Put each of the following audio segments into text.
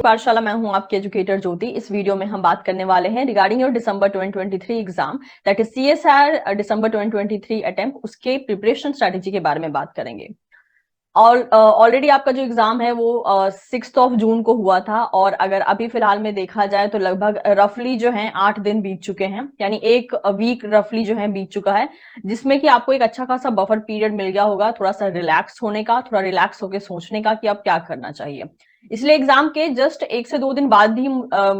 पाठशाला। मैं हूं आपकी एजुकेटर ज्योति। इस वीडियो में हम बात करने वाले हैं regarding your December 2023 exam, that is CSR December 2023 attempt, उसके प्रिपरेशन स्ट्रेटेजी के बारे में बात करेंगे। और ऑलरेडी आपका जो एग्जाम है वो 6 जून को हुआ था, और अगर अभी फिलहाल में देखा जाए तो लगभग रफली जो है 8 दिन बीत चुके हैं, यानी एक वीक रफली जो है बीत चुका है, जिसमें कि आपको एक अच्छा खासा बफर पीरियड मिल गया होगा, थोड़ा सा रिलैक्स होने का, थोड़ा रिलैक्स होकर सोचने का कि अब क्या करना चाहिए। इसलिए एग्जाम के जस्ट 1 से 2 दिन बाद ही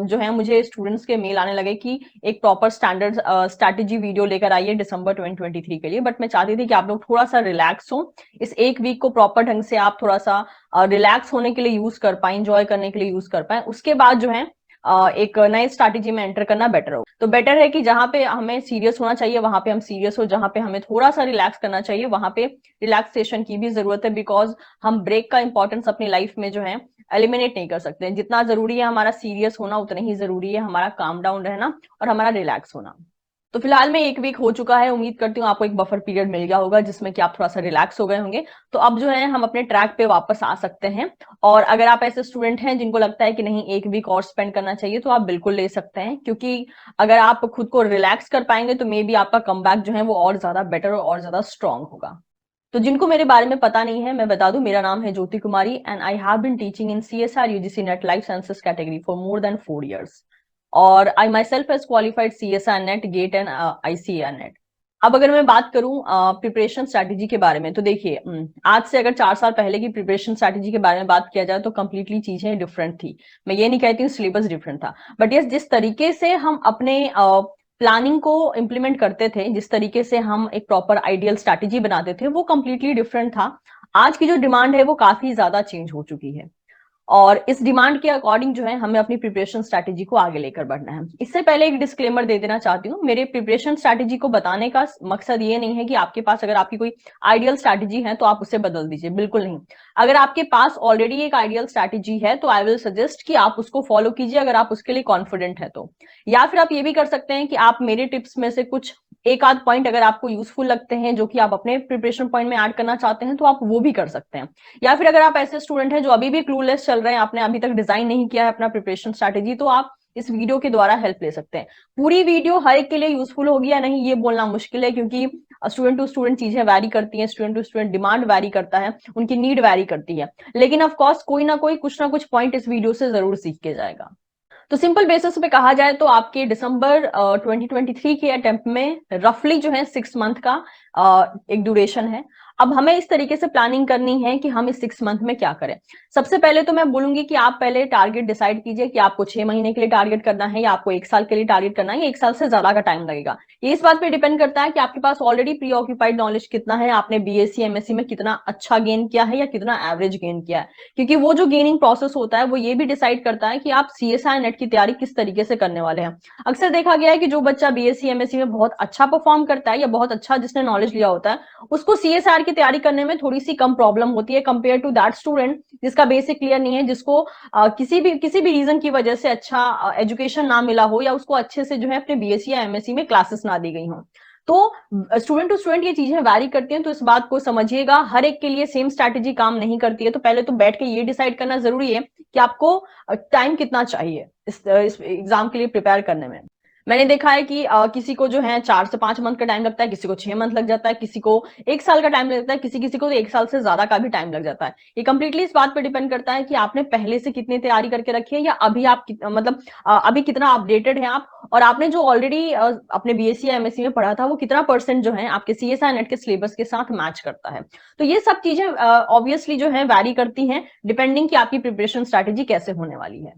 जो है मुझे स्टूडेंट्स के मेल आने लगे कि एक प्रॉपर स्टैंडर्ड स्ट्रैटेजी वीडियो लेकर आइए दिसंबर 2023 के लिए। बट मैं चाहती थी कि आप लोग थोड़ा सा रिलैक्स हो, इस एक वीक को प्रॉपर ढंग से आप थोड़ा सा रिलैक्स होने के लिए यूज कर पाए, इंजॉय करने के लिए यूज कर पाए। उसके बाद जो है एक नए स्ट्रैटेजी में एंटर करना बेटर हो। तो बेटर है कि जहां पे हमें सीरियस होना चाहिए वहां पे हम सीरियस हो, जहां पे हमें थोड़ा सा रिलैक्स करना चाहिए वहां पे रिलैक्सेशन की भी जरूरत है, बिकॉज हम ब्रेक का इंपॉर्टेंस अपनी लाइफ में जो है एलिमिनेट नहीं कर सकते। जितना जरूरी है हमारा सीरियस होना, उतना ही जरूरी है हमारा काम डाउन रहना और हमारा रिलैक्स होना। तो फिलहाल में एक वीक हो चुका है, उम्मीद करती हूँ आपको एक बफर पीरियड मिल गया होगा जिसमें कि आप थोड़ा सा रिलैक्स हो गए होंगे। तो अब जो है हम अपने ट्रैक पे वापस आ सकते हैं। और अगर आप ऐसे स्टूडेंट हैं जिनको लगता है कि नहीं एक वीक और स्पेंड करना चाहिए, तो आप बिल्कुल ले सकते हैं, क्योंकि अगर आप खुद को रिलैक्स कर पाएंगे तो मे बी आपका कमबैक जो है वो और ज्यादा बेटर और ज्यादा स्ट्रांग होगा। तो जिनको मेरे बारे में पता नहीं है, मैं बता दूं, मेरा नाम है Jyoti Kumari and I have been teaching in CSIR UGC NET life sciences category for more than 4 years। और I myself has qualified CSIR NET, GATE and ICAR NET. अब अगर मैं बात करूं प्रिपरेशन स्ट्रैटेजी के बारे में, तो देखिए आज से अगर 4 साल पहले की प्रिपरेशन स्ट्रैटेजी के बारे में बात किया जाए तो कंप्लीटली चीजें डिफरेंट थी। मैं ये नहीं कहती हूँ सिलेबस डिफरेंट था, बट यस जिस तरीके से हम अपने प्लानिंग को इम्प्लीमेंट करते थे, जिस तरीके से हम एक प्रॉपर आइडियल स्ट्रैटेजी बनाते थे, वो कंप्लीटली डिफरेंट था। आज की जो डिमांड है वो काफी ज्यादा चेंज हो चुकी है, और इस डिमांड के अकॉर्डिंग जो है हमें अपनी प्रिपरेशन स्ट्रैटेजी को आगे लेकर बढ़ना है। इससे पहले एक डिस्क्लेमर दे देना चाहती हूँ, मेरे प्रिपरेशन स्ट्रैटेजी को बताने का मकसद ये नहीं है कि आपके पास अगर आपकी कोई आइडियल स्ट्रैटेजी है तो आप उसे बदल दीजिए, बिल्कुल नहीं। अगर आपके पास ऑलरेडी एक आइडियल स्ट्रैटेजी है तो आई विल सजेस्ट कि आप उसको फॉलो कीजिए, अगर आप उसके लिए कॉन्फिडेंट है तो। या फिर आप ये भी कर सकते हैं कि आप मेरे टिप्स में से कुछ एक आध पॉइंट अगर आपको यूजफुल लगते हैं जो कि आप अपने प्रिपरेशन पॉइंट में ऐड करना चाहते हैं तो आप वो भी कर सकते हैं। या फिर अगर आप ऐसे स्टूडेंट हैं जो अभी भी क्लूलेस चल रहे हैं, आपने अभी तक डिजाइन नहीं किया है अपना प्रिपरेशन स्ट्रैटेजी, तो आप इस वीडियो के द्वारा हेल्प ले सकते हैं। पूरी वीडियो हर एक के लिए यूजफुल होगी या नहीं ये बोलना मुश्किल है, क्योंकि स्टूडेंट टू स्टूडेंट चीजें वैरी करती हैं, student to student demand vary करता है, उनकी नीड वैरी करती है। लेकिन ऑफकोर्स कोई ना कोई कुछ ना कुछ पॉइंट इस वीडियो से जरूर सीख के जाएगा। तो सिंपल बेसिस पे कहा जाए तो आपके दिसंबर 2023 के अटेम्प्ट में रफली जो है 6 मंथ का एक ड्यूरेशन है। अब हमें इस तरीके से प्लानिंग करनी है कि हम इस 6 मंथ में क्या करें। सबसे पहले तो मैं बोलूंगी कि आप पहले टारगेट डिसाइड कीजिए कि आपको 6 महीने के लिए टारगेट करना है, या आपको 1 साल के लिए टारगेट करना है, या 1 साल से ज्यादा का टाइम लगेगा। ये इस बात पे डिपेंड करता है कि आपके पास ऑलरेडी प्री ऑक्यूपाइड नॉलेज कितना है, आपने बीएससी एमएससी में कितना अच्छा गेन किया है या कितना एवरेज गेन किया है। क्योंकि वो जो गेनिंग प्रोसेस होता है वो ये भी डिसाइड करता है कि आप सीएसआई नेट की तैयारी किस तरीके से करने वाले हैं। अक्सर देखा गया है कि जो बच्चा बीएससी एमएससी में बहुत अच्छा परफॉर्म करता है या बहुत अच्छा जिसने नॉलेज लिया होता है, उसको सीएसआर की तैयारी करने में थोड़ी सी कम प्रॉब्लम होती है कंपेयर टू दैट स्टूडेंट जिसका बेसिक क्लियर नहीं है, जिसको किसी भी रीजन की वजह से अच्छा एजुकेशन ना मिला हो, या उसको अच्छे से जो है अपने बीएससी या एमएससी में क्लासेस ना दी गई हो। तो स्टूडेंट टू स्टूडेंट ये चीजें वैरी करती हैं, तो इस बात को समझिएगा। हर एक के लिए सेम स्ट्रैटेजी काम नहीं करती है। तो पहले तो बैठ के ये डिसाइड करना जरूरी है कि आपको टाइम कितना चाहिए इस एग्जाम के लिए प्रिपेयर करने में। मैंने देखा है कि किसी को जो है 4 से 5 मंथ का टाइम लगता है, किसी को 6 मंथ लग जाता है, किसी को 1 साल का टाइम लगता है, किसी किसी को तो 1 साल से ज्यादा का भी टाइम लग जाता है। ये कंप्लीटली इस बात पर डिपेंड करता है कि आपने पहले से कितनी तैयारी करके रखी है, या अभी आप मतलब अभी कितना अपडेटेड है आप, और आपने जो ऑलरेडी अपने बीएससी या एमएससी में पढ़ा था वो कितना परसेंट जो है आपके सीएसआई नेट के सिलेबस के साथ मैच करता है। तो ये सब चीजें ऑब्वियसली जो है वैरी करती हैं डिपेंडिंग कि आपकी प्रिपरेशन स्ट्रैटेजी कैसे होने वाली है।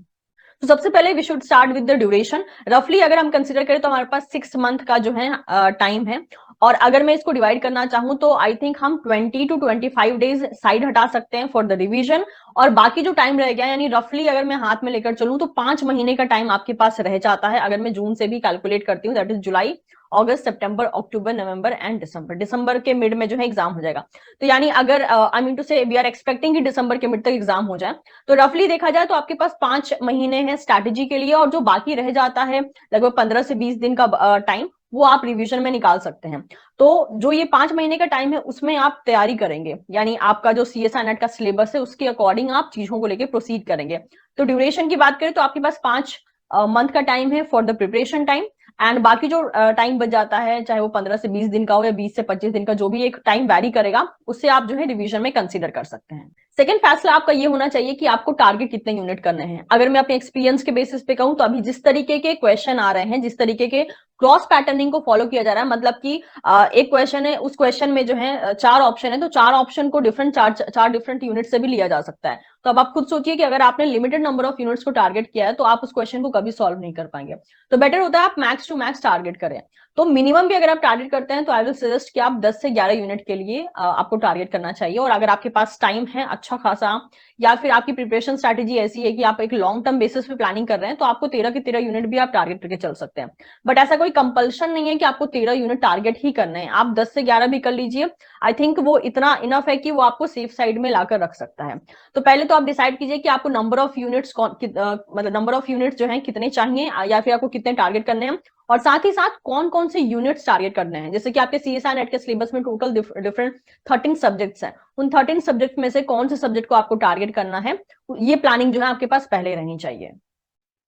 तो सबसे पहले we should start with the duration. रफली अगर हम कंसिडर करें तो हमारे पास 6 मंथ का जो है टाइम है, और अगर मैं इसको डिवाइड करना चाहूं तो आई थिंक हम 20 to 25 डेज साइड हटा सकते हैं फॉर द रिवीजन, और बाकी जो टाइम रह गया, यानी रफली अगर मैं हाथ में लेकर चलूं तो 5 महीने का टाइम आपके पास रह जाता है। अगर मैं जून से भी कैलकुलेट करती हूँ, that is July, August, September, October, November and December. दिसंबर के मिड में जो है एग्जाम हो जाएगा। तो यानी अगर आई मीन टू से वी आर एक्सपेक्टिंग कि दिसंबर के मिड तक एग्जाम हो जाए, तो रफली देखा जाए तो आपके पास 5 महीने हैं स्ट्रैटेजी के लिए, और जो बाकी रह जाता है लगभग 15 से 20 दिन का टाइम, वो आप रिवीजन में निकाल सकते हैं। तो जो ये 5 महीने का टाइम है उसमें आप तैयारी करेंगे, यानी आपका जो सीएसआई नेट का सिलेबस है उसके अकॉर्डिंग आप चीजों को लेकर प्रोसीड करेंगे। तो ड्यूरेशन की बात करें तो आपके पास 5 मंथ का टाइम है for the preparation time, and बाकी जो टाइम बच जाता है, चाहे वो 15 से 20 दिन का हो या 20 से 25 दिन का, जो भी एक टाइम वैरी करेगा, उससे आप जो है रिवीजन में कंसीडर कर सकते हैं। सेकंड फैसला आपका ये होना चाहिए कि आपको टारगेट कितने यूनिट करने हैं। अगर मैं अपने एक्सपीरियंस के बेसिस पे कहूं तो अभी जिस तरीके के क्वेश्चन आ रहे हैं, जिस तरीके के क्रॉस पैटर्निंग को फॉलो किया जा रहा है, मतलब कि एक क्वेश्चन है, उस क्वेश्चन में जो है 4 ऑप्शन है, तो 4 ऑप्शन को डिफरेंट चार डिफरेंट यूनिट से भी लिया जा सकता है। तो अब आप खुद सोचिए कि अगर आपने लिमिटेड नंबर ऑफ यूनिट्स को टारगेट किया है तो आप उस क्वेश्चन को कभी सॉल्व नहीं कर पाएंगे। तो बेटर होता है आप मैक्स टू मैक्स टारगेट करें। तो मिनिमम भी अगर आप टारगेट करते हैं तो आई विल सजेस्ट कि आप 10 से 11 यूनिट के लिए आपको टारगेट करना चाहिए। और अगर आपके पास टाइम है अच्छा खासा, या फिर आपकी प्रिपरेशन स्ट्रैटेजी ऐसी है कि आप एक लॉन्ग टर्म बेसिस पे प्लानिंग कर रहे हैं, तो आपको 13 के 13 यूनिट भी आप टारगेट करके चल सकते हैं। बट ऐसा कोई कंपल्शन नहीं है कि आपको 13 यूनिट टारगेट ही करने हैं, आप 10 से 11 भी कर लीजिए। आई थिंक वो इतना इनफ है कि वो आपको सेफ साइड में लाकर रख सकता है। तो पहले तो आप डिसाइड कीजिए कि आपको नंबर ऑफ यूनिट्स मतलब नंबर ऑफ यूनिट्स जो है कितने चाहिए, या फिर आपको कितने टारगेट करने हैं, और साथ ही साथ कौन कौन से यूनिट्स टारगेट करने हैं। जैसे कि आपके सीएसआई नेट के सिलेबस में टोटल डिफरेंट 13 सब्जेक्ट्स हैं, उन 13 सब्जेक्ट में से कौन से सब्जेक्ट को आपको टारगेट करना है, ये प्लानिंग जो है आपके पास पहले रहनी चाहिए।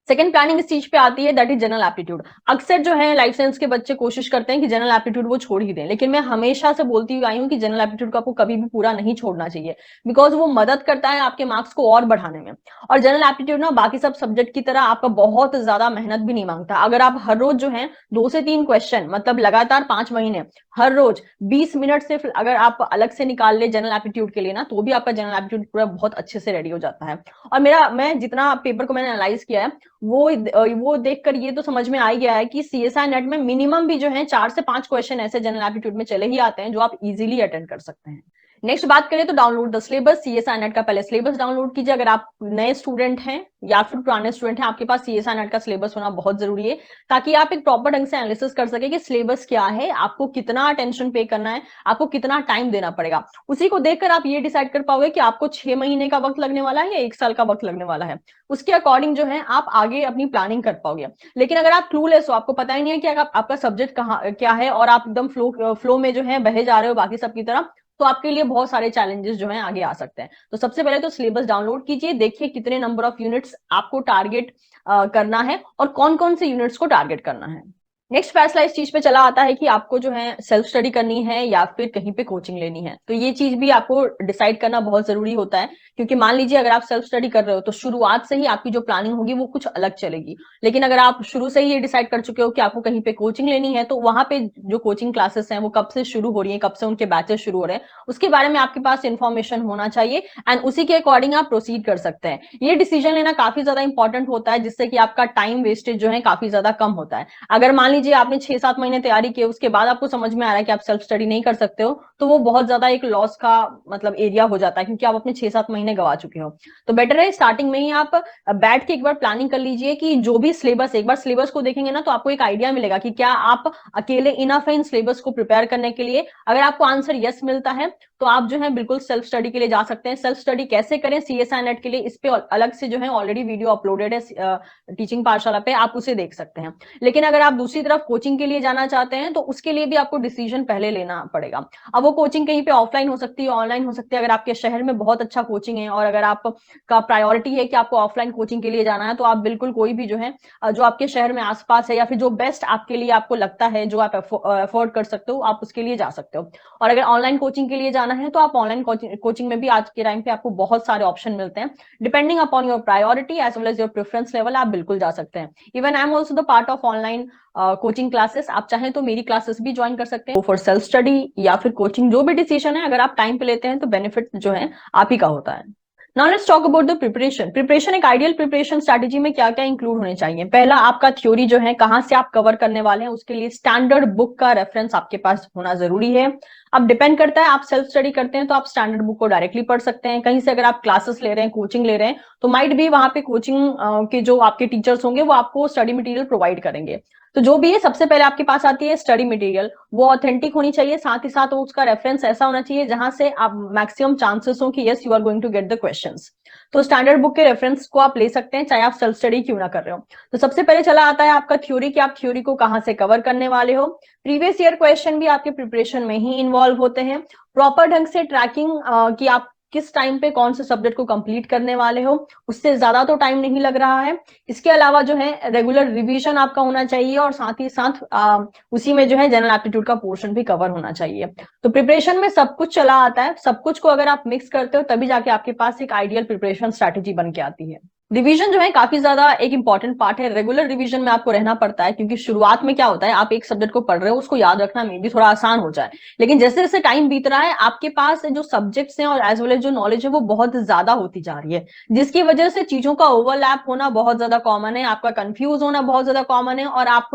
सेकंड प्लानिंग इस चीज पे आती है, दैट इज जनरल एप्टीट्यूड। अक्सर जो है लाइफ साइंस के बच्चे कोशिश करते हैं कि जनरल एप्टीट्यूड वो छोड़ ही दें, लेकिन मैं हमेशा से बोलती हुई आई हूं कि जनरल एप्टीट्यूड को आपको कभी भी पूरा नहीं छोड़ना चाहिए, बिकॉज वो मदद करता है आपके मार्क्स को और बढ़ाने में। और जनरल एप्टीट्यूड ना बाकी सब सब्जेक्ट की तरह आपका बहुत ज्यादा मेहनत भी नहीं मांगता। अगर आप हर रोज जो है 2 से 3 क्वेश्चन, मतलब लगातार 5 महीने हर रोज 20 मिनट सिर्फ अगर आप अलग से निकाल ले जनरल एप्टीट्यूड के लिए ना, तो भी आपका जनरल एप्टीट्यूड पूरा बहुत अच्छे से रेडी हो जाता है। और मैं जितना पेपर को मैंने एनालाइज किया है, वो देखकर ये तो समझ में आ ही गया है कि सीएसआई नेट में मिनिमम भी जो है 4 से 5 क्वेश्चन ऐसे जनरल एप्टीट्यूड में चले ही आते हैं जो आप इजीली अटेंड कर सकते हैं। नेक्स्ट बात करें तो download the syllabus. CSI net का पहले सिलेबस डाउनलोड कीजिए। अगर आप नए स्टूडेंट हैं या फिर पुराने स्टूडेंट हैं, आपके पास सीएसआई नेट का सिलेबस होना बहुत जरूरी है, ताकि आप एक प्रॉपर ढंग से एनालिसिस कर सके कि सिलेबस क्या है, आपको कितना अटेंशन पे करना है, आपको कितना टाइम देना पड़ेगा। उसी को देखकर आप ये डिसाइड कर पाओगे कि आपको 6 महीने का वक्त लगने वाला है या 1 साल का वक्त लगने वाला है। उसके अकॉर्डिंग जो है आप आगे अपनी प्लानिंग कर पाओगे। लेकिन अगर आप क्लूलेस हो, आपको पता ही नहीं है कि आपका सब्जेक्ट कहाँ क्या है, और आप एकदम फ्लो में जो है बहे जा रहे हो बाकी सबकी तरह, तो आपके लिए बहुत सारे चैलेंजेस जो हैं आगे आ सकते हैं। तो सबसे पहले तो सिलेबस डाउनलोड कीजिए, देखिए कितने नंबर ऑफ यूनिट्स आपको टारगेट करना है और कौन कौन से यूनिट्स को टारगेट करना है। नेक्स्ट फैसला इस चीज पे चला आता है कि आपको जो है सेल्फ स्टडी करनी है या फिर कहीं पे कोचिंग लेनी है। तो ये चीज भी आपको डिसाइड करना बहुत जरूरी होता है, क्योंकि मान लीजिए अगर आप सेल्फ स्टडी कर रहे हो तो शुरुआत से ही आपकी जो प्लानिंग होगी वो कुछ अलग चलेगी। लेकिन अगर आप शुरू से ही ये डिसाइड कर चुके हो कि आपको कहीं पे कोचिंग लेनी है, तो वहां पे जो कोचिंग क्लासेस हैं वो कब से शुरू हो रही है, कब से उनके बैचेस शुरू हो रहे हैं, उसके बारे में आपके पास इन्फॉर्मेशन होना चाहिए, एंड उसी के अकॉर्डिंग आप प्रोसीड कर सकते हैं। ये डिसीजन लेना काफी ज्यादा इंपॉर्टेंट होता है, जिससे कि आपका टाइम वेस्टेज जो है काफी ज्यादा कम होता है। अगर मान लीजिए आपने 6-7 महीने तैयारी की, उसके बाद आपको समझ में आ रहा है कि आप सेल्फ स्टडी नहीं कर सकते हो, तो वो बहुत ज्यादा एक लॉस का मतलब एरिया हो जाता है, क्योंकि आप अपने 6-7 महीने गवा चुके हो। तो बेटर है स्टार्टिंग में ही आप बैठ के एक बार प्लानिंग कर लीजिए कि जो भी सिलेबस, एक बार सिलेबस को देखेंगे ना तो आपको एक आइडिया मिलेगा कि क्या आप अकेले इनफ है इन सिलेबस को प्रिपेयर करने के लिए। अगर आपको आंसर यस मिलता है तो आप जो है बिल्कुल सेल्फ स्टडी के लिए जा सकते हैं। सेल्फ स्टडी कैसे करें सीएसआई नेट के लिए, इस पे अलग से जो है ऑलरेडी वीडियो अपलोडेड है टीचिंग पाठशाला पे, आप उसे देख सकते हैं। लेकिन अगर आप दूसरी तरफ कोचिंग के लिए जाना चाहते हैं तो उसके लिए भी आपको डिसीजन पहले लेना पड़ेगा। अब वो कोचिंग कहीं पे ऑफलाइन हो सकती है, ऑनलाइन हो सकती है। अगर आपके शहर में बहुत अच्छा कोचिंग है और अगर आपका प्रायोरिटी है कि आपको ऑफलाइन कोचिंग के लिए जाना है, तो आप बिल्कुल कोई भी जो है जो आपके शहर में आसपास है या फिर जो बेस्ट आपके लिए आपको लगता है, जो आप अफोर्ड कर सकते हो, आप उसके लिए जा सकते हो। और अगर ऑनलाइन कोचिंग के लिए जाना है तो आप ऑनलाइन कोचिंग में भी आज के टाइम पे आपको बहुत सारे ऑप्शन मिलते हैं। Depending upon your priority as well as your preference level, आप बिल्कुल जा सकते हैं। Even I am also the part of online coaching classes. आप चाहें तो मेरी क्लासेस भी ज्वाइन कर सकते हैं फॉर सेल्फ स्टडी या फिर कोचिंग, जो भी डिसीजन है अगर आप टाइम पे लेते हैं तो बेनिफिट जो है आप ही का होता है। Now let's talk about the preparation. एक आइडियल प्रिपरेशन स्ट्रैटेजी में क्या क्या इंक्लूड होने चाहिए। पहला, आपका थ्योरी जो है कहां से आप कवर करने वाले हैं, उसके लिए स्टैंडर्ड बुक का रेफरेंस आपके पास होना जरूरी है। अब डिपेंड करता है, आप सेल्फ स्टडी करते हैं तो आप स्टैंडर्ड बुक को डायरेक्टली पढ़ सकते हैं। कहीं से अगर आप क्लासेस ले रहे हैं, कोचिंग ले रहे हैं, तो माइट भी वहां पे कोचिंग के जो आपके टीचर्स होंगे वो आपको स्टडी मटेरियल प्रोवाइड करेंगे। तो जो भी है सबसे पहले आपके पास आती है स्टडी मटेरियल, वो ऑथेंटिक होनी चाहिए, साथ ही साथ उसका रेफरेंस ऐसा होना चाहिए जहां से आप मैक्सिमम चांसेस हो कि yes you are going to get the questions. तो स्टैंडर्ड बुक के रेफरेंस को आप ले सकते हैं, चाहे आप सेल्फ स्टडी क्यों ना कर रहे हो। तो सबसे पहले चला आता है आपका थ्योरी, कि आप थ्योरी को कहां से कवर करने वाले हो। प्रीवियस ईयर क्वेश्चन भी आपके प्रिपरेशन में ही इन्वॉल्व होते हैं। प्रॉपर ढंग से ट्रैकिंग कि आप किस टाइम पे कौन से सब्जेक्ट को कंप्लीट करने वाले हो, उससे ज्यादा तो टाइम नहीं लग रहा है। इसके अलावा जो है रेगुलर रिवीजन आपका होना चाहिए, और साथ ही साथ उसी में जो है जनरल एप्टीट्यूड का पोर्शन भी कवर होना चाहिए। तो प्रिपरेशन में सब कुछ चला आता है, सब कुछ को अगर आप मिक्स करते हो तभी जाके आपके पास एक आइडियल प्रिपरेशन स्ट्रैटेजी बन के आती है। रिवीजन जो है काफी ज्यादा एक इंपॉर्टेंट पार्ट है। रेगुलर रिवीजन में आपको रहना पड़ता है, क्योंकि शुरुआत में क्या होता है, आप एक सब्जेक्ट को पढ़ रहे हो, उसको याद रखना में भी थोड़ा आसान हो जाए, लेकिन जैसे जैसे टाइम बीत रहा है आपके पास जो सब्जेक्ट्स हैं और एज वेल एज जो नॉलेज है वो बहुत ज्यादा होती जा रही है, जिसकी वजह से चीजों का ओवरलैप होना बहुत ज्यादा कॉमन है, आपका कंफ्यूज होना बहुत ज्यादा कॉमन है, और आप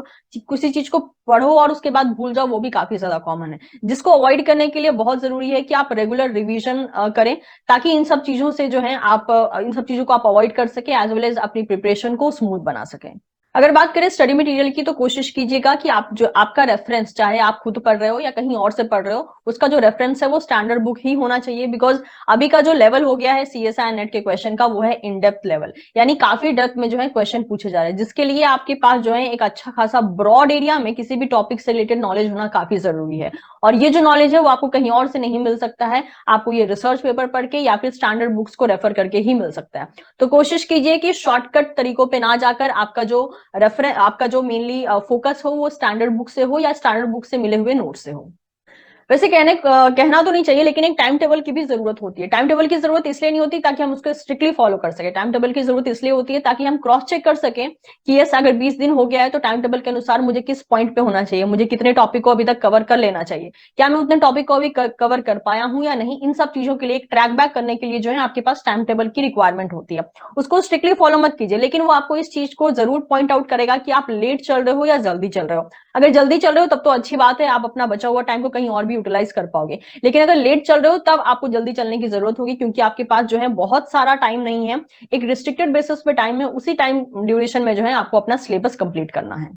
किसी चीज को पढ़ो और उसके बाद भूल जाओ, वो भी काफी ज्यादा कॉमन है। जिसको अवॉइड करने के लिए बहुत जरूरी है कि आप रेगुलर रिवीजन करें, ताकि इन सब चीजों से जो है आप इन सब चीजों को आप अवॉइड कर सके, एज वेल एज अपनी प्रिपरेशन को स्मूथ बना सकें। अगर बात करें स्टडी मटेरियल की, तो कोशिश कीजिएगा कि आप जो आपका रेफरेंस, चाहे आप खुद पढ़ रहे हो या कहीं और से पढ़ रहे हो, उसका जो रेफरेंस है वो स्टैंडर्ड बुक ही होना चाहिए। बिकॉज अभी का जो लेवल हो गया है सीएसआई नेट के क्वेश्चन का, वो है इन डेप्थ लेवल, यानी काफी डेप्थ में जो है क्वेश्चन पूछे जा रहे हैं, जिसके लिए आपके पास जो है एक अच्छा खासा ब्रॉड एरिया में किसी भी टॉपिक से रिलेटेड नॉलेज होना काफी जरूरी है। और ये जो नॉलेज है वो आपको कहीं और से नहीं मिल सकता है, आपको ये रिसर्च पेपर पढ़ के या फिर स्टैंडर्ड बुक्स को रेफर करके ही मिल सकता है। तो कोशिश कीजिए कि शॉर्टकट तरीकों पे ना जाकर आपका जो रेफरेंस, आपका जो मेनली फोकस हो वो स्टैंडर्ड बुक से हो या स्टैंडर्ड बुक से मिले हुए नोट से हो। वैसे कहना तो नहीं चाहिए, लेकिन एक टाइम टेबल की भी जरूरत होती है। टाइम टेबल की जरूरत इसलिए नहीं होती ताकि हम उसको स्ट्रिक्टली फॉलो कर सके, टाइम टेबल की जरूरत इसलिए होती है ताकि हम क्रॉस चेक कर सकें कि यस अगर 20 दिन हो गया है तो टाइम टेबल के अनुसार मुझे किस पॉइंट पे होना चाहिए, मुझे कितने टॉपिक को अभी तक कवर कर लेना चाहिए, क्या मैं उतने टॉपिक को अभी कवर कर पाया हूं या नहीं। इन सब चीजों के लिए एक ट्रैक बैक करने के लिए जो है आपके पास टाइम टेबल की रिक्वायरमेंट होती है। उसको स्ट्रिक्टली फॉलो मत कीजिए, लेकिन वो आपको इस चीज को जरूर पॉइंट आउट करेगा कि आप लेट चल रहे हो या जल्दी चल रहे हो। अगर जल्दी चल रहे हो तब तो अच्छी बात है, आप अपना बचा हुआ टाइम को कहीं और भी यूटिलाइज कर पाओगे, लेकिन अगर लेट चल रहे हो तब आपको जल्दी चलने की जरूरत होगी, क्योंकि आपके पास जो है बहुत सारा टाइम नहीं है, एक रिस्ट्रिक्टेड बेसिस पे टाइम है, उसी टाइम ड्यूरेशन में जो है आपको अपना सिलेबस कंप्लीट करना है।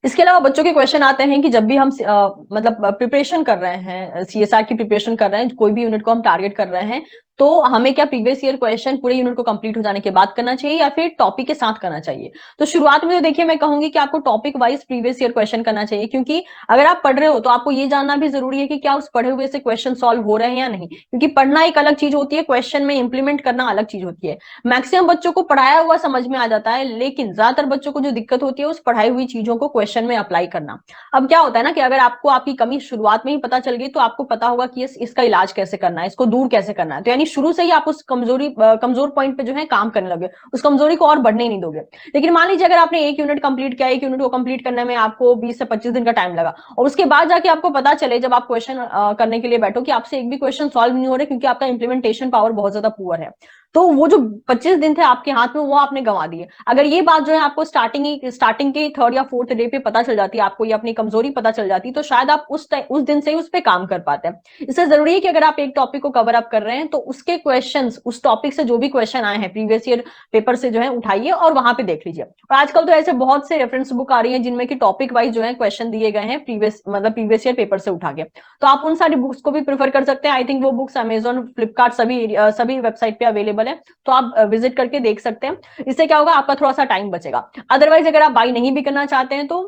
इसके अलावा बच्चों के क्वेश्चन आते हैं कि जब भी हम मतलब प्रिपरेशन कर रहे हैं, सीएसआर की प्रिपरेशन कर रहे हैं, कोई भी यूनिट को हम टारगेट कर रहे हैं, तो हमें क्या प्रीवियस ईयर क्वेश्चन पूरे यूनिट को कंप्लीट हो जाने के बाद करना चाहिए या फिर टॉपिक के साथ करना चाहिए। तो शुरुआत में तो देखिए मैं कहूंगी कि आपको topic wise previous year question करना चाहिए, क्योंकि अगर आप पढ़ रहे हो तो आपको ये जानना भी जरूरी है कि क्या उस पढ़े हुए से क्वेश्चन सॉल्व हो रहे हैं या नहीं, क्योंकि पढ़ना एक अलग चीज होती है, क्वेश्चन में इंप्लीमेंट करना अलग चीज होती है। मैक्सिमम बच्चों को पढ़ाया हुआ समझ में आ जाता है, लेकिन ज्यादातर बच्चों को जो दिक्कत होती है उस पढ़ाई हुई चीजों को क्वेश्चन में अप्लाई करना। अब क्या होता है ना कि अगर आपको आपकी कमी शुरुआत में ही पता चल गई तो आपको पता होगा कि इसका इलाज कैसे करना है, इसको दूर कैसे करना है, तो यानी शुरू से ही आप उस कमजोर पॉइंट पे जो है काम करने लगे, उस कमजोरी को और बढ़ने ही नहीं दोगे। लेकिन मान लीजिए अगर आपने एक यूनिट कंप्लीट किया, एक यूनिट को कंप्लीट करने में आपको 20 से 25 दिन का टाइम लगा, और उसके बाद जाके आपको पता चले जब आप क्वेश्चन करने के लिए बैठो कि आपसे एक भी क्वेश्चन सॉल्व नहीं हो रहे, क्योंकि आपका इंप्लीमेंटेशन पावर बहुत ज्यादा पुअर है, तो वो जो 25 दिन थे आपके हाथ में वो आपने गंवा दिए। अगर ये बात जो है आपको स्टार्टिंग के थर्ड या फोर्थ डे पे पता चल जाती है, आपको ये अपनी कमजोरी पता चल जाती, तो शायद आप उस दिन से ही उस पर काम कर पाते हैं। इससे जरूरी है कि अगर आप एक टॉपिक को कवर अप कर रहे हैं तो उसके क्वेश्चंस, उस टॉपिक से जो भी क्वेश्चन आए हैं प्रीवियस ईयर पेपर से जो है उठाइए और वहां पे देख लीजिए। और आजकल तो ऐसे बहुत से रेफरेंस बुक आ रही है जिनमें की टॉपिक वाइज जो है क्वेश्चन दिए गए हैं प्रीवियस ईयर पेपर से उठा के, तो आप उन सारी बुक्स को भी प्रेफर कर सकते हैं। आई थिंक वो बुक्स अमेजोन, फ्लिपकार्ट सभी वेबसाइट पे अवेलेबल है, तो आप विजिट करके देख सकते हैं। इससे क्या होगा, आपका थोड़ा सा टाइम बचेगा। अदरवाइज अगर आप बाई नहीं भी करना चाहते हैं तो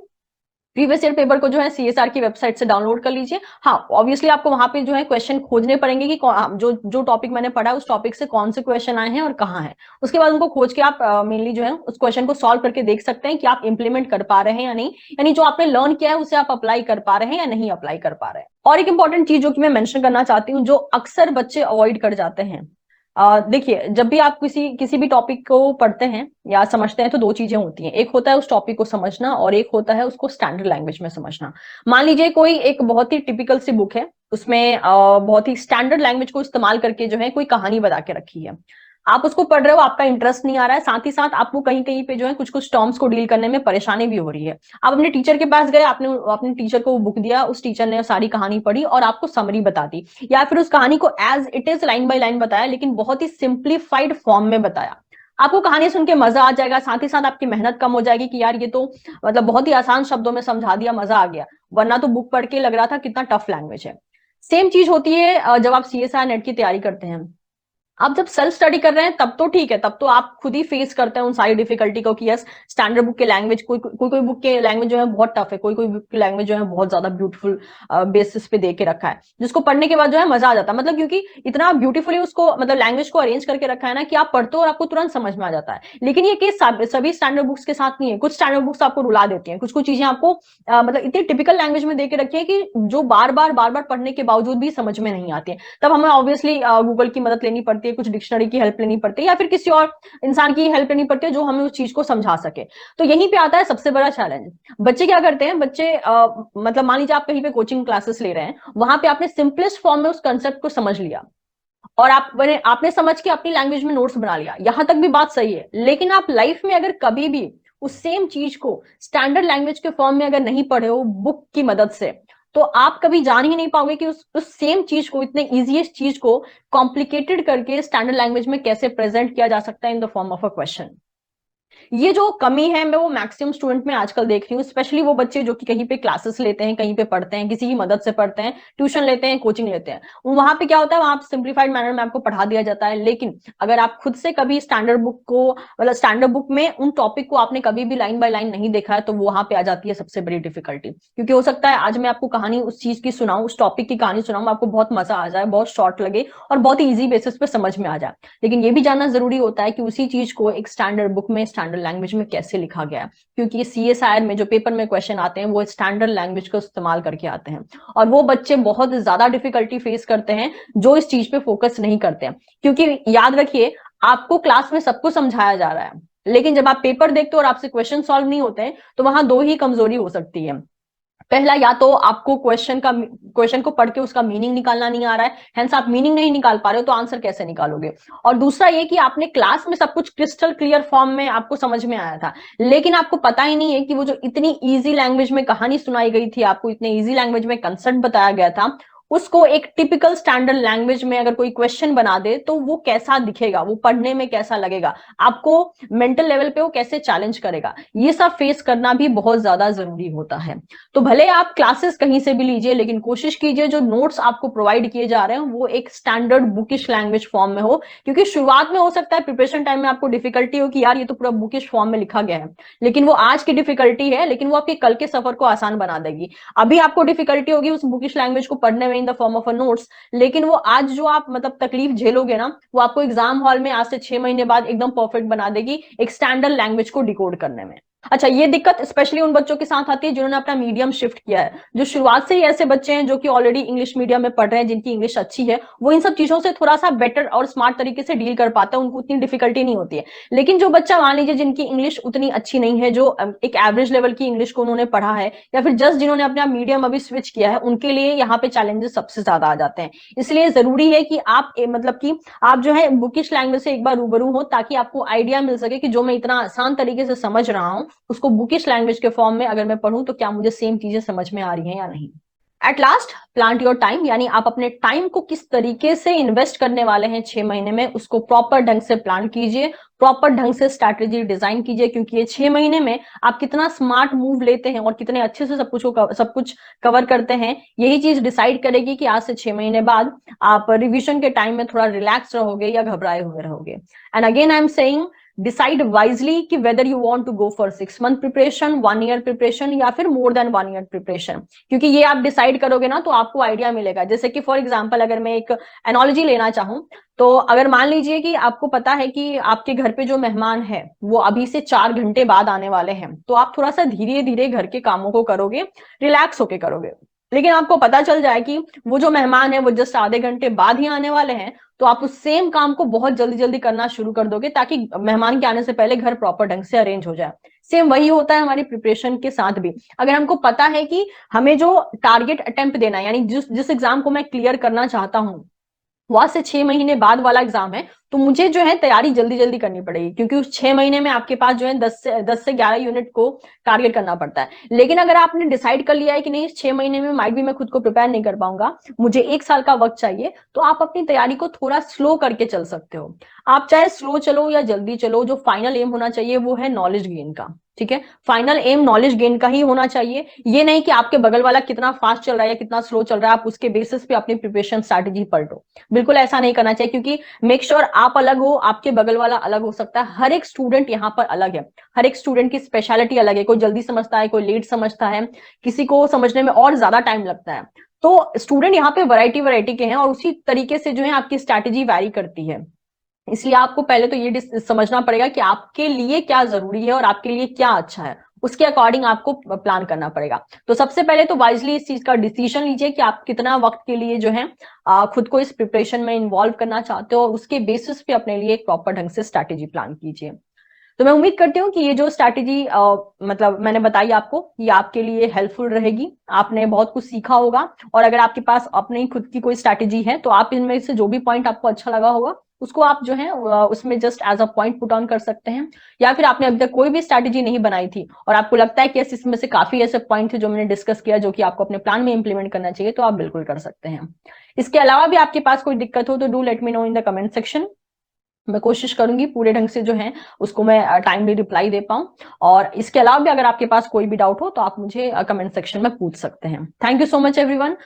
प्रीवियस ईयर पेपर को जो है सीएसआर की वेबसाइट से डाउनलोड कर लीजिए। हाँ ऑब्वियसली आपको वहां पे जो है क्वेश्चन खोजने पड़ेंगे कि जो टॉपिक मैंने पढ़ा है उस टॉपिक से कौन से क्वेश्चन आए हैं और कहाँ है। उसके बाद उनको खोज के आप मेनली जो है उस क्वेश्चन को सॉल्व करके देख सकते हैं कि आप इंप्लीमेंट कर पा रहे हैं या नहीं, यानी जो आपने लर्न किया है उसे आप अप्लाई कर पा रहे हैं या नहीं अप्लाई कर पा रहे हैं। और एक इंपॉर्टेंट चीज जो कि मैं मेंशन करना चाहती हूँ, जो अक्सर बच्चे अवॉइड कर जाते हैं, देखिए जब भी आप किसी भी टॉपिक को पढ़ते हैं या समझते हैं तो दो चीजें होती हैं, एक होता है उस टॉपिक को समझना और एक होता है उसको स्टैंडर्ड लैंग्वेज में समझना। मान लीजिए कोई एक बहुत ही टिपिकल सी बुक है, उसमें बहुत ही स्टैंडर्ड लैंग्वेज को इस्तेमाल करके जो है कोई कहानी बता के रखी है, आप उसको पढ़ रहे हो, आपका इंटरेस्ट नहीं आ रहा है, साथ ही साथ आपको कहीं कहीं पे जो है कुछ कुछ टर्म्स को डील करने में परेशानी भी हो रही है। आप अपने टीचर के पास गए, आपने अपने टीचर को बुक दिया, उस टीचर ने सारी कहानी पढ़ी और आपको समरी बता दी, या फिर उस कहानी को as it is line by line बताया, लेकिन बहुत ही सिंप्लीफाइड फॉर्म में बताया। आपको कहानी सुन के मजा आ जाएगा, साथ ही साथ आपकी मेहनत कम हो जाएगी कि यार ये तो मतलब बहुत ही आसान शब्दों में समझा दिया, मजा आ गया, वरना तो बुक पढ़ के लग रहा था कितना टफ लैंग्वेज है। सेम चीज होती है जब आप सीएसआई नेट की तैयारी करते हैं। आप जब सेल्फ स्टडी कर रहे हैं तब तो ठीक है, तब तो आप खुद ही फेस करते हैं उन सारी डिफिकल्टी को कि यस, स्टैंडर्ड बुक के लैंग्वेज, कोई बुक के लैंग्वेज जो है बहुत टफ है, कोई बुक की लैंग्वेज जो है बहुत ज्यादा ब्यूटीफुल बेसिस पे दे के रखा है, जिसको पढ़ने के बाद जो है मजा आ जाता है, मतलब क्योंकि इतना ब्यूटीफुली उसको मतलब लैंग्वेज को अरेंज करके रखा है ना कि आप पढ़ते हो और आपको तुरंत समझ में आ जाता है। लेकिन ये केस सभी स्टैंडर्ड बुक्स के साथ नहीं है, कुछ स्टैंडर्ड बुक्स आपको रुला देती हैं, कुछ कुछ चीजें आपको मतलब इतनी टिपिकल लैंग्वेज में दे के रखी है कि जो बार बार पढ़ने के बावजूद भी समझ में नहीं आती है। तब हमें ऑब्वियसली गूगल की मदद लेनी पड़ती है, कुछ डिक्शनरी की हेल्प लेनी पड़ती है, या फिर किसी और इंसान की हेल्प लेनी पड़ती है जो हमें उस चीज को समझा सके। तो यहीं पे आता है सबसे बड़ा चैलेंज। बच्चे क्या करते हैं, बच्चे मतलब मान लीजिए आप कहीं पे कोचिंग क्लासेस ले रहे हैं, वहां पे आपने सिंपलेस्ट फॉर्म में उस कंसेप्ट को समझ लिया और आपने समझ के अपनी लैंग्वेज में नोट्स बना लिया, यहां तक भी बात सही है। लेकिन आप लाइफ में अगर कभी भी उस सेम चीज को स्टैंडर्ड लैंग्वेज के फॉर्म में अगर नहीं पढ़े हो बुक की मदद से, तो आप कभी जान ही नहीं पाओगे कि उस सेम चीज को, इतने इजीएस्ट चीज को कॉम्प्लिकेटेड करके स्टैंडर्ड लैंग्वेज में कैसे प्रेजेंट किया जा सकता है in the form of a question. ये जो कमी है मैं वो मैक्सिमम स्टूडेंट में आजकल देख रही हूँ, स्पेशली वो बच्चे जो कि कहीं पे क्लासेस लेते हैं, कहीं पे पढ़ते हैं, किसी की मदद से पढ़ते हैं, ट्यूशन लेते हैं, कोचिंग लेते हैं। वहां पे क्या होता है, वहां सिंप्लीफाइड मैनर में आपको पढ़ा दिया जाता है। लेकिन अगर आप खुद से कभी स्टैंडर्ड बुक को मतलब स्टैंडर्ड बुक में उन टॉपिक को आपने कभी भी लाइन बाय लाइन नहीं देखा है, तो वहां पे आ जाती है सबसे बड़ी डिफिकल्टी। क्योंकि हो सकता है आज मैं आपको कहानी उस चीज की सुनाऊं, उस टॉपिक की कहानी सुनाऊं, आपको बहुत मजा आ जाए, बहुत शॉर्ट लगे और बहुत ही ईजी बेसिस पे समझ में आ जाए। लेकिन ये भी जानना जरूरी होता है कि उसी चीज को एक स्टैंडर्ड बुक में स्टैंडर्ड लैंग्वेज में कैसे लिखा गया है। क्योंकि सीएसआईआर में जो पेपर में क्वेश्चन आते हैं वो स्टैंडर्ड लैंग्वेज को इस्तेमाल करके आते हैं, और वो बच्चे बहुत ज्यादा डिफिकल्टी फेस करते हैं जो इस चीज पे फोकस नहीं करते हैं। क्योंकि याद रखिए, आपको क्लास में सब कुछ समझाया जा रहा है, लेकिन जब आप पेपर देखते हो और आपसे क्वेश्चन सॉल्व नहीं होते हैं, तो वहां दो ही कमजोरी हो सकती है। पहला, या तो आपको क्वेश्चन को पढ़ के उसका मीनिंग निकालना नहीं आ रहा है, हेंस आप मीनिंग नहीं निकाल पा रहे हो, तो आंसर कैसे निकालोगे। और दूसरा ये कि आपने क्लास में सब कुछ क्रिस्टल क्लियर फॉर्म में आपको समझ में आया था, लेकिन आपको पता ही नहीं है कि वो जो इतनी इजी लैंग्वेज में कहानी सुनाई गई थी, आपको इतने इजी लैंग्वेज में कंसेप्ट बताया गया था, उसको एक टिपिकल स्टैंडर्ड लैंग्वेज में अगर कोई क्वेश्चन बना दे तो वो कैसा दिखेगा, वो पढ़ने में कैसा लगेगा, आपको मेंटल लेवल पे वो कैसे चैलेंज करेगा। ये सब फेस करना भी बहुत ज्यादा जरूरी होता है। तो भले आप क्लासेस कहीं से भी लीजिए, लेकिन कोशिश कीजिए जो नोट्स आपको प्रोवाइड किए जा रहे हैं वो एक स्टैंडर्ड बुकिश लैंग्वेज फॉर्म में हो। क्योंकि शुरुआत में हो सकता है प्रिपरेशन टाइम में आपको डिफिकल्टी हो कि यार ये तो पूरा बुकिश फॉर्म में लिखा गया है, लेकिन वो आज की डिफिकल्टी है, लेकिन वो आपके कल के सफर को आसान बना देगी। अभी आपको डिफिकल्टी होगी उस बुकिश लैंग्वेज को पढ़ने में in the form of a notes, लेकिन वो आज जो आप मतलब तकलीफ झेलोगे ना, वो आपको एग्जाम हॉल में आज से 6 महीने बाद एकदम परफेक्ट बना देगी एक स्टैंडर्ड लैंग्वेज को डिकोड करने में। अच्छा, ये दिक्कत स्पेशली उन बच्चों के साथ आती है जिन्होंने अपना मीडियम शिफ्ट किया है। जो शुरुआत से ही ऐसे बच्चे हैं जो कि ऑलरेडी इंग्लिश मीडियम में पढ़ रहे हैं, जिनकी इंग्लिश अच्छी है, वो इन सब चीजों से थोड़ा सा बेटर और स्मार्ट तरीके से डील कर पाते हैं, उनको उतनी डिफिकल्टी नहीं होती है। लेकिन जो बच्चा मान लीजिए जिनकी इंग्लिश उतनी अच्छी नहीं है, जो एक एवरेज लेवल की इंग्लिश को उन्होंने पढ़ा है, या फिर जस्ट जिन्होंने अपना मीडियम अभी स्विच किया है, उनके लिए यहाँ पे चैलेंजेस सबसे ज्यादा आ जाते हैं। इसलिए जरूरी है कि आप मतलब कि आप जो है बुकिश लैंग्वेज से एक बार रूबरू हो, ताकि आपको आइडिया मिल सके कि जो मैं इतना आसान तरीके से समझ रहा हूँ उसको बुकिश लैंग्वेज के फॉर्म में अगर मैं पढ़ूं तो क्या मुझे सेम चीजें समझ में आ रही हैं या नहीं। At last, plant your time, यानी आप अपने टाइम को किस तरीके से इन्वेस्ट करने वाले हैं 6 महीने में, उसको प्रॉपर ढंग से प्लान कीजिए, प्रॉपर ढंग से स्ट्रैटेजी डिजाइन कीजिए। क्योंकि ये 6 महीने में आप कितना स्मार्ट मूव लेते हैं और कितने अच्छे से सब कुछ कवर करते हैं, यही चीज डिसाइड करेगी कि आज से 6 महीने बाद आप रिविजन के टाइम में थोड़ा रिलैक्स रहोगे या घबराए हुए रहोगे। And again I am saying, decide wisely कि whether you want to go for 6 month preparation, 1 year preparation, या फिर मोर देन 1 ईयर प्रिपरेशन। क्योंकि ये आप डिसाइड करोगे ना तो आपको आइडिया मिलेगा। जैसे कि फॉर एग्जांपल अगर मैं एक एनोलॉजी लेना चाहूं, तो अगर मान लीजिए कि आपको पता है कि आपके घर पे जो मेहमान है वो अभी से 4 घंटे बाद आने वाले हैं, तो आप थोड़ा सा धीरे धीरे घर के कामों को करोगे, रिलैक्स होके करोगे। लेकिन आपको पता चल जाए कि वो जो मेहमान है वो जस्ट आधे घंटे बाद ही आने वाले हैं, तो आप उस सेम काम को बहुत जल्दी जल्दी करना शुरू कर दोगे, ताकि मेहमान के आने से पहले घर प्रॉपर ढंग से अरेंज हो जाए। सेम वही होता है हमारी प्रिपरेशन के साथ भी। अगर हमको पता है कि हमें जो टारगेट अटेम्प्ट देना है, यानी जिस जिस एग्जाम को मैं क्लियर करना चाहता हूँ, वहां से 6 महीने बाद वाला एग्जाम है, तो मुझे जो है तैयारी जल्दी जल्दी करनी पड़ेगी, क्योंकि उस 6 महीने में आपके पास जो है 10 से 11 यूनिट को टारगेट करना पड़ता है। लेकिन अगर आपने डिसाइड कर लिया है कि नहीं, इस 6 महीने में माइट भी मैं खुद को प्रिपेयर नहीं कर पाऊंगा, मुझे 1 साल का वक्त चाहिए, तो आप अपनी तैयारी को थोड़ा स्लो करके चल सकते हो। आप चाहे स्लो चलो या जल्दी चलो, जो फाइनल एम होना चाहिए वो है नॉलेज गेन का। ठीक है, फाइनल एम नॉलेज गेन का ही होना चाहिए। ये नहीं कि आपके बगल वाला कितना फास्ट चल रहा है या कितना स्लो चल रहा है, आप उसके बेसिस पे अपनी प्रिपरेशन स्ट्रैटेजी पलटो। बिल्कुल ऐसा नहीं करना चाहिए, क्योंकि मेक श्योर आप अलग हो, आपके बगल वाला अलग हो सकता है। हर एक स्टूडेंट यहाँ पर अलग है, हर एक स्टूडेंट की स्पेशलिटी अलग है। कोई जल्दी समझता है, कोई लेट समझता है, किसी को समझने में और ज्यादा टाइम लगता है। तो स्टूडेंट यहाँ पे वैरायटी के हैं, और उसी तरीके से जो है आपकी स्ट्रैटेजी वैरी करती है। इसलिए आपको पहले तो ये समझना पड़ेगा कि आपके लिए क्या जरूरी है और आपके लिए क्या अच्छा है, उसके अकॉर्डिंग आपको प्लान करना पड़ेगा। तो सबसे पहले तो वाइजली इस चीज का डिसीजन लीजिए कि आप कितना वक्त के लिए जो है खुद को इस प्रिपरेशन में इन्वॉल्व करना चाहते हो, और उसके बेसिस पे अपने लिए एक प्रॉपर ढंग से स्ट्रैटेजी प्लान कीजिए। तो मैं उम्मीद करती हूँ कि ये जो स्ट्रैटेजी मतलब मैंने बताई आपको, ये आपके लिए हेल्पफुल रहेगी। आपने बहुत कुछ सीखा होगा, और अगर आपके पास अपनी खुद की कोई स्ट्रैटेजी है तो आप इनमें से जो भी पॉइंट आपको अच्छा लगा होगा उसको आप जो है उसमें just as a point put on कर सकते हैं। या फिर आपने अभी तक कोई भी स्ट्रैटेजी नहीं बनाई थी और आपको लगता है कि इसमें से काफी ऐसे पॉइंट थे जो मैंने डिस्कस किया जो कि आपको अपने प्लान में इंप्लीमेंट करना चाहिए, तो आप बिल्कुल कर सकते हैं। इसके अलावा भी आपके पास कोई दिक्कत हो तो do let me know in the comment section. मैं कोशिश करूंगी पूरे ढंग से जो है उसको मैं टाइमली रिप्लाई दे पाऊं। और इसके अलावा भी अगर आपके पास कोई भी डाउट हो तो आप मुझे कमेंट सेक्शन में पूछ सकते हैं। Thank you so much everyone.